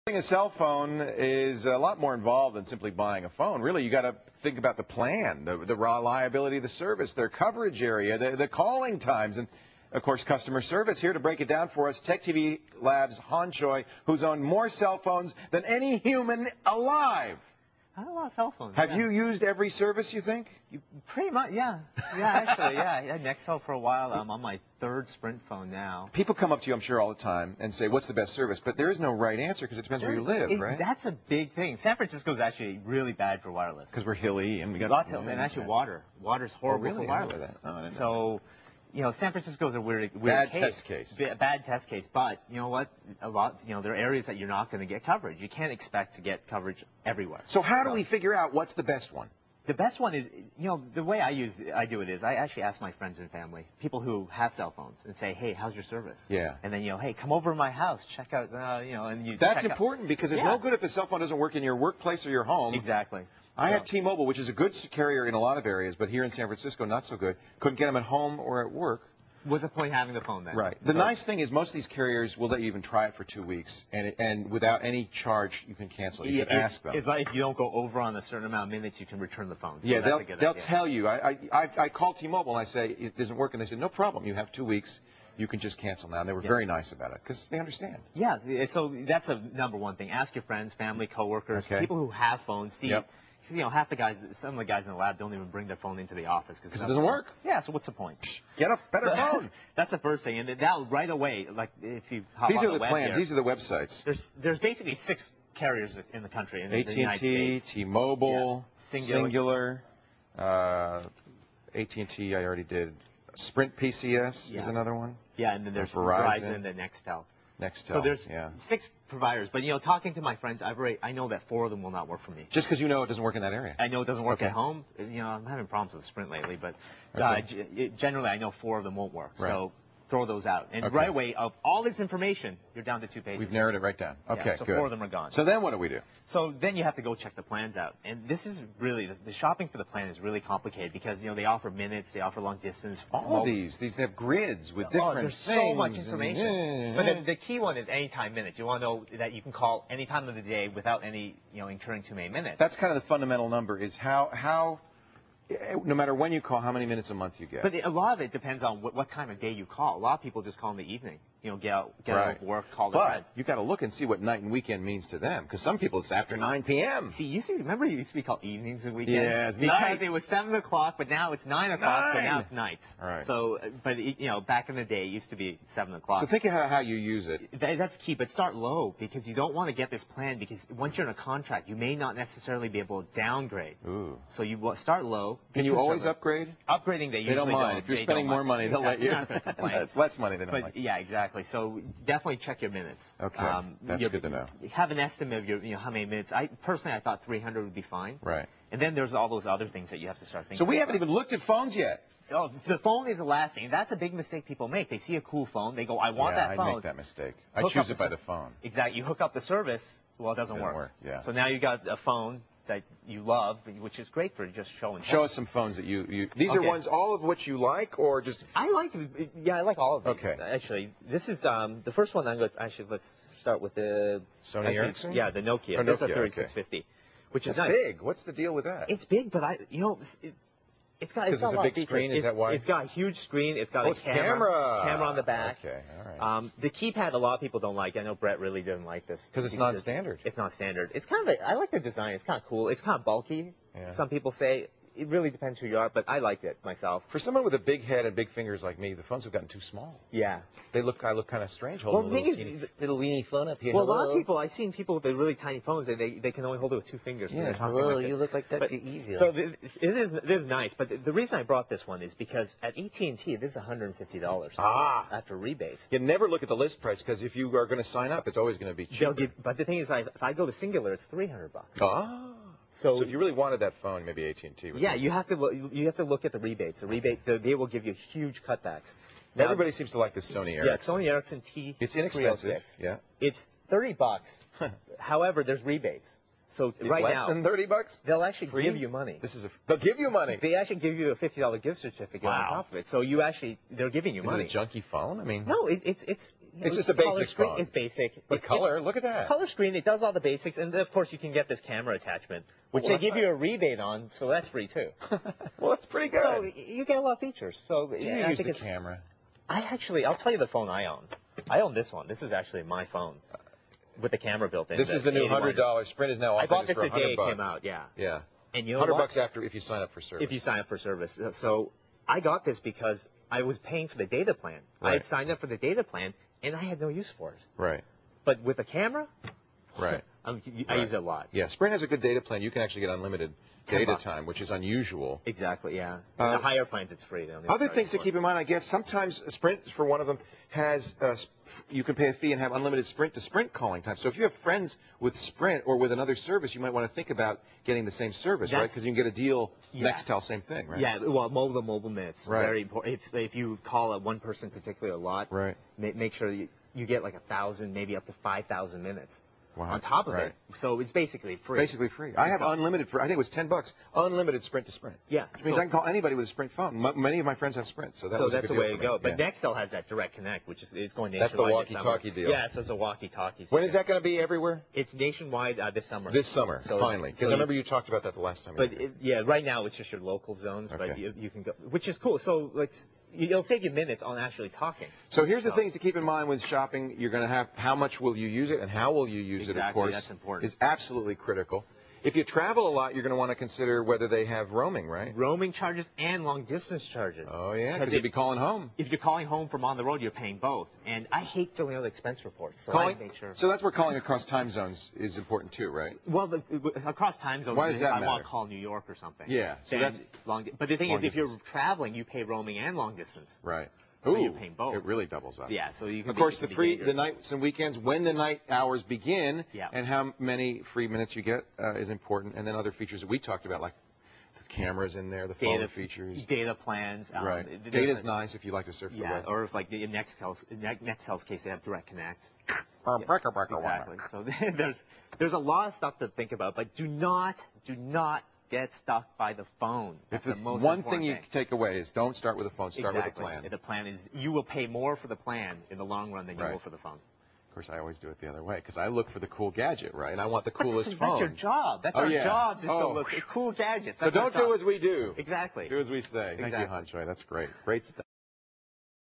A cell phone is a lot more involved than simply buying a phone. Really, you got to think about the plan, the reliability of the service, their coverage area, the calling times, and of course, customer service. Here to break it down for us, TechTV Labs' Hahn Choi, who's owned more cell phones than any human alive. I have a lot of cell phones. Have you used every service, you think? Pretty much, yeah. Yeah, actually, yeah. I had Nextel for a while. I'm on my third Sprint phone now. People come up to you, I'm sure, all the time and say, what's the best service? But there is no right answer because it depends where you live, right? That's a big thing. San Francisco is actually really bad for wireless. Because we're hilly and we got lots of hills, and actually water. Water's horrible for wireless. So, you know, San Francisco is a weird bad case. Test case. Bad test case. But you know what? There are areas that you're not going to get coverage. You can't expect to get coverage everywhere. So how do we figure out what's the best one? The best one is, the way I do it is I actually ask my friends and family, people who have cell phones, and say, hey, how's your service? Yeah. And then, hey, come over to my house, check out, and you. That's important because there's no good if a cell phone doesn't work in your workplace or your home. Exactly. I had T-Mobile, which is a good carrier in a lot of areas, but here in San Francisco, not so good. Couldn't get them at home or at work. What's the point of having the phone then? Right. The nice thing is most of these carriers will let you even try it for 2 weeks, and without any charge, you can cancel it. You should ask them. It's like if you don't go over on a certain amount of minutes, you can return the phone. So yeah, they'll tell you. I called T-Mobile and I say, it doesn't work, and they said, no problem. You have 2 weeks. You can just cancel now. And they were very nice about it because they understand. Yeah, so that's a number one thing. Ask your friends, family, coworkers, people who have phones. See. Half the guys, some of the guys in the lab don't even bring their phone into the office because it doesn't work. Yeah, so what's the point? Get a better phone. That's the first thing, and that right away, like if you hop these on are the web plans. here, these are the websites. There's basically 6 carriers in the country. In AT&T, T-Mobile, Singular, AT&T. I already did. Sprint PCS is another one. Yeah, and then there's Verizon and Nextel. So there's 6 providers, but talking to my friends, I know that 4 of them will not work for me. Just because you know it doesn't work in that area. I know it doesn't work at home. I'm having problems with Sprint lately, but generally I know 4 of them won't work. Right. So throw those out. And right away, of all this information, you're down to 2 pages. We've narrowed it right down. Okay, so good. 4 of them are gone. So then what do we do? So then you have to go check the plans out. And this is really, the shopping for the plan is really complicated because, they offer minutes, they offer long distance. All these have grids with different there's things. so much information. But the key one is anytime minutes. You want to know that you can call any time of the day without any, incurring too many minutes. That's kind of the fundamental number is how no matter when you call, how many minutes a month you get. But a lot of it depends on what time of day you call. A lot of people just call in the evening. Get out of work, call their friends. But you got to look and see what night and weekend means to them, because some people it's after 9 p.m. See, remember it used to be called evenings and weekends? Yeah, it's because night. It was 7 o'clock, but now it's 9 o'clock, so now it's night. Right. So, but back in the day, it used to be 7 o'clock. So think of how you use it. That's key, but start low, because you don't want to get this plan, because once you're in a contract, you may not necessarily be able to downgrade. Ooh. So you start low. Can you always upgrade? Upgrading, they usually don't mind. If you're spending more money, they'll let you. It's less money, they don't like. Yeah, exactly. So definitely check your minutes. Okay, that's good to know. Have an estimate of your, how many minutes. I thought 300 would be fine. Right. And then there's all those other things that you have to start thinking. So we haven't even looked at phones yet. Oh, the phone is the last thing. That's a big mistake people make. They see a cool phone, they go, I want that phone. I make that mistake. I choose it by the phone. Exactly. You hook up the service, well, it doesn't work. Yeah. So now you got a phone that you love, which is great for just showing. Show us some phones that you these are ones, all of which you like, or just... I like all of these. Okay. Actually, this is the first one let's start with the... Sony Ericsson? Yeah, the Nokia. This is a 3650, which is nice. Big. What's the deal with that? It's big, but it's got a big screen. Is that why? It's got a huge screen. It's got a camera on the back. Okay, all right. The keypad, a lot of people don't like. I know Brett really didn't like this because it's not standard. It's not standard. It's kind of I like the design. It's kind of cool. It's kind of bulky. Yeah. Some people say it really depends who you are, but I liked it myself. For someone with a big head and big fingers like me, the phones have gotten too small. Yeah. I look kind of strange holding little weeny phone up here. Well, a lot of people, I've seen people with the really tiny phones, and they can only hold it with 2 fingers. Yeah, hello, you look like that evil. So this is nice, but the reason I brought this one is because at AT&T, this is $150 after rebates. You never look at the list price, because if you are going to sign up, it's always going to be cheaper. But the thing is, if I go to Singular, it's $300. So if you really wanted that phone, maybe AT&T would. Yeah, you have to look at the rebates. They will give you huge cutbacks. Now, everybody seems to like this Sony Ericsson. Yeah, Sony Ericsson T. It's inexpensive. Yeah. It's $30. However, there's rebates. So it's right less now, than $30. They'll actually give you money. They'll give you money. They actually give you a $50 gift certificate on top of it. So they're giving you money. Is it a junky phone? I mean, no, it's It's just a basic screen. phone. It's basic. But color, look at that. Color screen, it does all the basics, and of course you can get this camera attachment, which they give you a rebate on, so that's free too. Well, that's pretty good. So you get a lot of features. So do you use the camera? I'll tell you the phone I own. I own this one. This is actually my phone with the camera built in. This is the new $100. Sprint is now offering I bought this for the day it $100. came out. Yeah. Yeah. And you know what? $100 after if you sign up for service. If you sign up for service. So I got this because I was paying for the data plan. Right. I had signed up for the data plan, and I had no use for it. Right. But with a camera, right. I use it a lot. Yeah, Sprint has a good data plan. You can actually get unlimited data time, which is unusual. Exactly, yeah. The higher plans, it's free. Other things to keep in mind, I guess, sometimes Sprint, for one of them, has you can pay a fee and have unlimited Sprint-to-Sprint calling time. So if you have friends with Sprint or with another service, you might want to think about getting the same service, right? Because you can get a deal Nextel, same thing, right? Yeah, well, mobile minutes, right. Very important. If you call at one person particularly a lot, right. Make sure you get like 1,000, maybe up to 5,000 minutes. Wow. On top of it. So it's basically free. Basically free. I have unlimited, I think it was $10, unlimited Sprint to Sprint. Yeah. Which means I can call anybody with a Sprint phone. Many of my friends have Sprint, so that's the way to go. But Nextel has that direct connect, which is going nationwide. That's the walkie-talkie deal. Yeah, so it's a walkie-talkie. When is that going to be everywhere? It's nationwide this summer. This summer, finally. Because I remember you talked about that the last time. But right now it's just your local zones, but you can go, which is cool. So like, it'll save you minutes on actually talking. So here's the things to keep in mind with shopping. You're going to have how much will you use it and how will you use it, of course. That's important. Is absolutely critical. If you travel a lot, you're going to want to consider whether they have roaming, right? Roaming charges and long-distance charges. Oh, yeah, because you'll be calling home. If you're calling home from on the road, you're paying both. And I hate filling out expense reports, so I make sure. So that's where calling across time zones is important, too, right? Well, across time zones, why does that matter? I want to call New York or something. Yeah, so that's long. But the thing is, if you're traveling, you pay roaming and long distance. Right. So you're paying both. It really doubles up. Yeah, so you can. Of course, the nights and weekends, when the night hours begin, yeah. and how many free minutes you get is important, and then other features that we talked about, like the cameras in there, the phone features, data plans. Right. Data's nice if you like to surf the web. Or if like in Nextel's case, they have Direct Connect. Exactly. So there's a lot of stuff to think about, but do not get stuck by the phone. That's the most one thing you take away is don't start with a phone. Start with a plan. The plan is you will pay more for the plan in the long run than you will for the phone. Of course, I always do it the other way because I look for the cool gadget, right? And I want the coolest phone. That's your job. That's our job, is to look for cool gadgets. So don't do as we do. Exactly. Do as we say. Thank you, Hahn Choi. That's great. Great stuff.